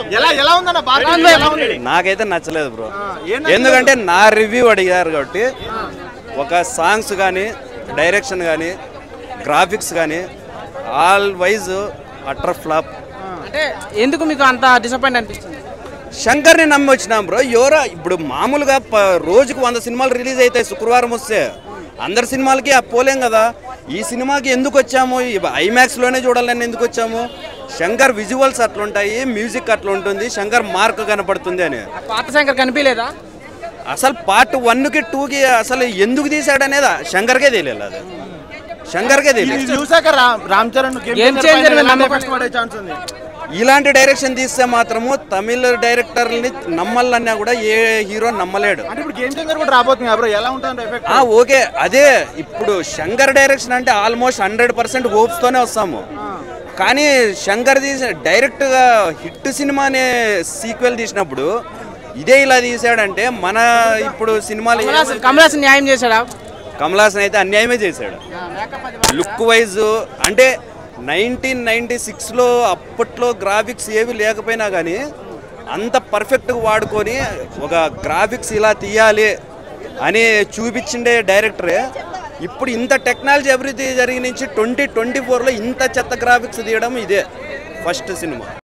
ఎలా ఉందన్న నాకైతే నచ్చలేదు బ్రో. ఎందుకంటే నా రివ్యూ అడిగారు కాబట్టి ఒక సాంగ్స్ కానీ డైరెక్షన్ కానీ గ్రాఫిక్స్ కానీ ఆల్ వైజ్ అటర్ ఫ్లాప్. అంటే ఎందుకు మీకు అంత డిసప్పాయింట్ అనిపిస్తుంది? శంకర్ని నమ్మి వచ్చినాం బ్రో. ఎవరో ఇప్పుడు మామూలుగా రోజుకు 100 సినిమాలు రిలీజ్ అవుతాయి. శుక్రవారం వస్తే అందరి సినిమాలకి పోలేం కదా. ఈ సినిమాకి ఎందుకు వచ్చాము? ఐమాక్స్లోనే చూడాలని ఎందుకు వచ్చాము? శంకర్ విజువల్స్ అట్లుంటాయి, మ్యూజిక్ అట్లా ఉంటుంది, శంకర్ మార్క్ కనపడుతుంది అని. పాత శంకర్ కనిపించలేదా? అసలు పార్ట్ 1కి 2కి అసలు ఎందుకు తీసాడనేది శంకర్కే తెలియదు. అది శంకర్కే తెలియదు. చూసాక రామ్ చరణ్ ఇలాంటి డైరెక్షన్ తీస్తే మాత్రము తమిళ డైరెక్టర్ని నమ్మాలన్నా కూడా ఏ హీరో నమ్మలేడు. ఓకే, అదే ఇప్పుడు శంకర్ డైరెక్షన్ అంటే ఆల్మోస్ట్ 100% హోప్స్తోనే వస్తాము. కానీ శంకర్ తీసిన డైరెక్ట్గా హిట్ సినిమానే సీక్వెల్ తీసినప్పుడు ఇదే ఇలా తీసాడంటే మన ఇప్పుడు సినిమాలు కమలాసన్ న్యాయం చేశాడా? కమలాసన్ అయితే అన్యాయమే చేశాడు. లుక్ వైజ్ అంటే 1996లో అప్పట్లో గ్రాఫిక్స్ ఏవి లేకపోయినా కానీ అంత పర్ఫెక్ట్గా వాడుకొని ఒక గ్రాఫిక్స్ ఇలా తీయాలి అని చూపించిండే డైరెక్టరే. ఇప్పుడు ఇంత టెక్నాలజీ అభివృద్ధి జరిగి నుంచి 2024లో ఇంత చెత్త గ్రాఫిక్స్ తీయడం ఇదే ఫస్ట్ సినిమా.